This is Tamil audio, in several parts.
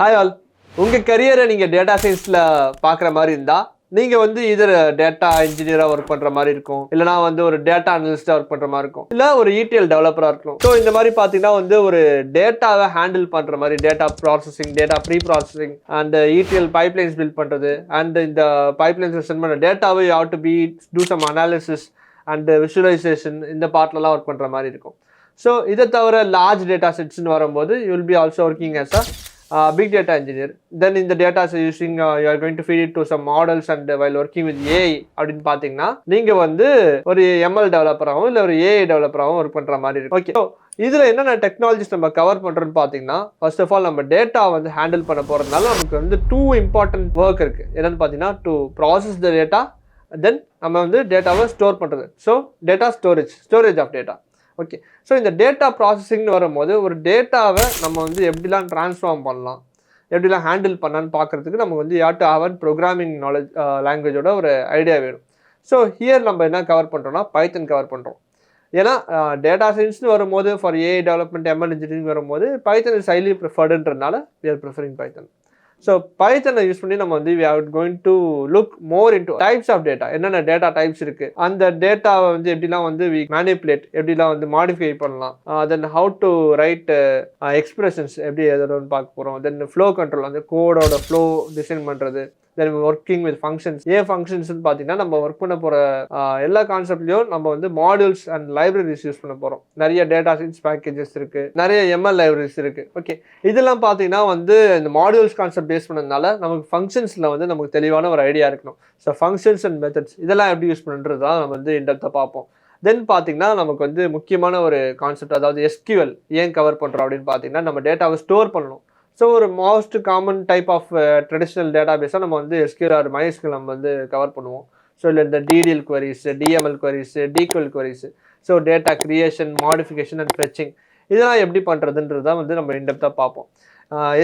Hi all. உங்கள் கரியரை நீங்கள் டேட்டா சயின்ஸில் பார்க்குற மாதிரி இருந்தால் நீங்கள் வந்து இதர் டேட்டா இன்ஜினியராக ஒர்க் பண்ணுற மாதிரி இருக்கும், இல்லைனா வந்து ஒரு டேட்டா அனலிஸ்ட்டாக ஒர்க் பண்ணுற மாதிரி இருக்கும், இல்லை ஒரு ETL டெவலப்பராக இருக்கும். ஸோ இந்த மாதிரி பார்த்தீங்கன்னா வந்து ஒரு டேட்டாவை ஹேண்டில் பண்ணுற மாதிரி data processing, data pre processing and ETL pipelines build பண்ணுறது அண்ட் இந்த பைப்லைன்ஸை சென்ட் பண்ண டேட்டாவை you have to be do some analysis and visualisation இந்த பார்ட்லலாம் ஒர்க் பண்ணுற மாதிரி இருக்கும். ஸோ இதை தவிர லார்ஜ் டேட்டா செட்ஸ்ன்னு வரும்போது you will be also working as a big data engineer. Then in the data using you are going to feed it to some models and while working with AI அப்படின்னு பார்த்தீங்கன்னா நீங்கள் வந்து ஒரு ML டெவலப்பராகவும் இல்லை ஒரு AI டெவலப்பராகவும் ஒர்க் பண்ணுற மாதிரி இருக்கும். ஓகே, ஸோ இதில் என்னென்ன டெக்னாலஜிஸ் நம்ம கவர் பண்ணுறோன்னு பார்த்தீங்கன்னா, ஃபர்ஸ்ட் ஆஃப் ஆல் நம்ம டேட்டா வந்து ஹேண்டில் பண்ண போகிறதுனால நமக்கு வந்து 2 இம்பார்ட்டன்ட் ஒர்க் இருக்குது. என்னென்னு பார்த்தீங்கன்னா, to process the data, then நம்ம வந்து டேட்டாவை ஸ்டோர் பண்ணுறது. So data storage of data. Okay, so இந்த டேட்டா ப்ராசஸிங்னு வரும்போது ஒரு டேட்டாவை நம்ம வந்து எப்படிலாம் ட்ரான்ஸ்ஃபார்ம் பண்ணலாம், எப்படிலாம் ஹேண்டில் பண்ணலான்னு பார்க்குறதுக்கு நமக்கு வந்து you have to have programming knowledge லாங்குவேஜோட ஒரு ஐடியா வேணும். ஸோ ஹியர் நம்ம என்ன கவர் பண்ணுறோம்னா பைத்தன் கவர் பண்ணுறோம். ஏன்னா டேட்டா சயின்ஸ்னு வரும்போது for AI development, ML engineering வரும்போது பைத்தன் இஸ் ஹைலி ப்ரிஃபர்டுன்றதுனால we are preferring Python. So பைத்தனை யூஸ் பண்ணி நம்ம வந்து we are going to look more into types of data. என்னென்ன டேட்டா டைப்ஸ் இருக்குது, அந்த டேட்டாவை வந்து எப்படிலாம் வந்து we manipulate, எப்படிலாம் வந்து மாடிஃபை பண்ணலாம், தென் how to write எக்ஸ்பிரஷன்ஸ் எப்படி எதோன்னு பார்க்க போகிறோம். தென் ஃப்ளோ கண்ட்ரோல், அந்த கோடோட ஃப்ளோ டிசைன் பண்ணுறது. Then working with functions. ஃபங்க்ஷன்ஸ்னு பார்த்தீங்கன்னா நம்ம ஒர்க் பண்ண போகிற எல்லா கான்செப்ட்லையும் நம்ம வந்து மாடியூல்ஸ் அண்ட் லைப்ரரிஸ் யூஸ் பண்ண போகிறோம். நிறைய டேட்டா சயின்ஸ் பேக்கேஜஸ் இருக்குது, நிறைய ML லைப்ரரிஸ் இருக்குது. ஓகே, இதெல்லாம் பார்த்தீங்கன்னா வந்து இந்த மாடியூல்ஸ் கான்செப்ட் பேஸ் பண்ணதுனால நமக்கு ஃபங்க்ஷன்ஸில் வந்து நமக்கு தெளிவான ஒரு ஐடியா இருக்கணும். ஸோ ஃபங்க்ஷன்ஸ் அண்ட் மெத்தட்ஸ் இதெல்லாம் எப்படி யூஸ் பண்ணுறது தான் நம்ம வந்து இன்டெப்த்தாக பார்ப்போம். தென் பார்த்தீங்கன்னா நமக்கு வந்து முக்கியமான ஒரு கான்செப்ட், அதாவது SQL ஏன் கவர் பண்ணுறோம் அப்படின்னு பார்த்தீங்கன்னா, நம்ம டேட்டாவை ஸ்டோர் பண்ணணும். ஸோ ஒரு most common type of traditional data பேஸாக நம்ம வந்து SQL ஆர் MySQL நம்ம வந்து கவர் பண்ணுவோம். ஸோ இல்லை இந்த DDL queries, DML queries, DQL queries, so data creation, modification and fetching இதெல்லாம் எப்படி பண்ணுறதுன்றது தான் வந்து நம்ம இன்டெப்த்தாக பார்ப்போம்.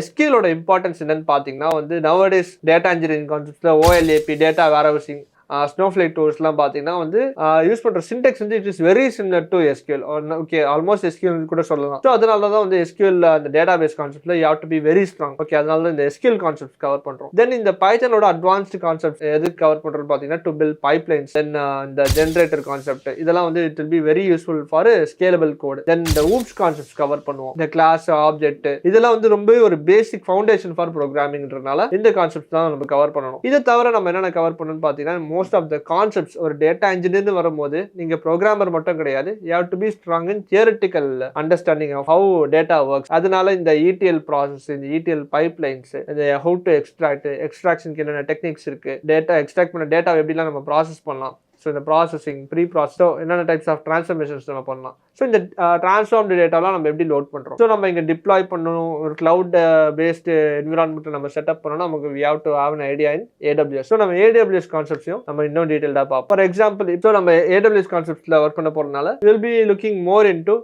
SQLோட இம்பார்ட்டன்ஸ் என்னன்னு பார்த்தீங்கன்னா வந்து நவடேஸ் டேட்டா இன்ஜினியரிங் கான்செப்ட்ஸில் OLAP, டேட்டா வேர்ஹவுசிங், ஸ்னோஃப்ளேக் டூல்ஸ்லாம் பார்த்தீங்கன்னா வந்து யூஸ் பண்ணுற சின்டெக்ஸ் வந்து it is very similar to SQL. Okay, almost SQL கூட சொல்லலாம். ஸோ அதனால தான் வந்து SQL அந்த டேட்டா பேஸ் கான்செப்ட்ல you have to be very strong. Okay, அதனால தான் இந்த SQL கான்செப்ட் கவர் பண்ணுறோம். தென் இந்த பைத்தனோட அட்வான்ஸ்டு கான்செப்ட் எதுக்கு கவர் பண்ணுறோம்னு பார்த்தீங்கன்னா, டு பில்ட் பைப்லைன்ஸ், தென் இந்த ஜென்ரேட்டர் கான்செப்ட் இதெல்லாம் வந்து it will be very useful for scalable code. Then இந்த ஊப்ஸ் கான்செப்ட்ஸ் கவர் பண்ணுவோம். இந்த கிளாஸ், ஆப்ஜெக்ட் இதெல்லாம் வந்து ரொம்பவே ஒரு பேசிக் ஃபவுண்டேஷன் ஃபார் ப்ரோக்ராமிங்ன்றனால இந்த கான்செப்ட் தான் நம்ம கவர் பண்ணணும். இதை தவிர நம்ம என்னென்ன கவர் பண்ணணும்னு பார்த்தீங்கன்னா, மோஸ்ட் ஆஃப் த கான்செப்ட்ஸ் ஒரு டேட்டா இன்ஜினியர்னு வரும்போது நீங்க ப்ரோக்ராமர் மட்டும் கிடையாது, you have to be strong in theoretical understanding of how data works. அதனால இந்த ETL ப்ராசஸ், இந்த ETL பைப்லைன்ஸ், இந்த how to எக்ஸ்ட்ராக்ஷனுக்கு என்னென்ன டெக்னிக்ஸ் இருக்கு, டேட்டா எக்ஸ்ட்ராக்ட் பண்ண டேட்டா எப்படிலாம் நம்ம ப்ராசஸ் பண்ணலாம், ஸோ இந்த ப்ராசஸிங், ப்ரீ ப்ராசஸ், என்னென்ன டைப்ஸ் ஆஃப் ட்ரான்ஸ்ஃபர்மேஷன்ஸ் நம்ம பண்ணலாம், ஸோ இந்த ட்ரான்ஸ்ஃபார்ம்டு டேட்டாலாம் நம்ம எப்படி லோட் பண்ணுறோம், ஸோ நம்ம இங்கே டிப்ளாய் பண்ணணும், ஒரு கிளவுட் பேஸ்டு என்விரான்மெண்ட்டை நம்ம செட்டப் பண்ணணும், நமக்கு we have to have an idea in AWS. So நம்ம AWS கான்செப்ட்ஸையும் நம்ம இன்னும் டீட்டெயில்டாக பார்ப்போம். ஃபார் எக்ஸாம்பிள் இப்போ நம்ம AWS கான்செப்ட்ஸில் ஒர்க் பண்ண போகிறதுனால will be looking more into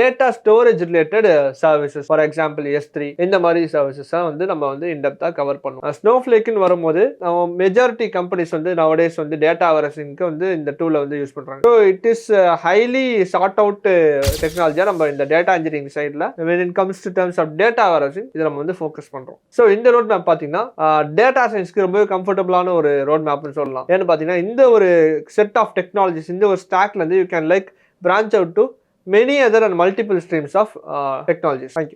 data storage related services. For example S3 இந்த மாதிரி சர்வீசஸை வந்து நம்ம வந்து இன்டெப்த்தாக கவர் பண்ணுவோம். ஸ்னோஃப்ளேக்னு வரும்போது மெஜாரிட்டி கம்பெனிஸ் வந்து நவடேஸ் வந்து டேட்டா வேர்ஹவுசிங்க்கு வந்து இந்த டூலை வந்து யூஸ் பண்றாங்க. So it is highly sought out டெக்னாலஜியா நம்ம இந்த டேட்டா இன்ஜினியரிங் சைட்ல when it comes to terms of data warehousing இதை நம்ம வந்து ஃபோக்கஸ் பண்றோம். ஸோ இந்த ரோட் மேப் பார்த்தீங்கன்னா டேட்டா சயின்ஸ்க்கு ரொம்பவே கம்ஃபர்டபுளான ஒரு ரோட் மேப்னு சொல்லலாம். ஏன்னு பார்த்தீங்கன்னா இந்த ஒரு செட் ஆஃப் டெக்னாலஜிஸ், இந்த ஒரு ஸ்டாக்ல இருந்து you can like branch out to many other and multiple streams of technologies. Thank you.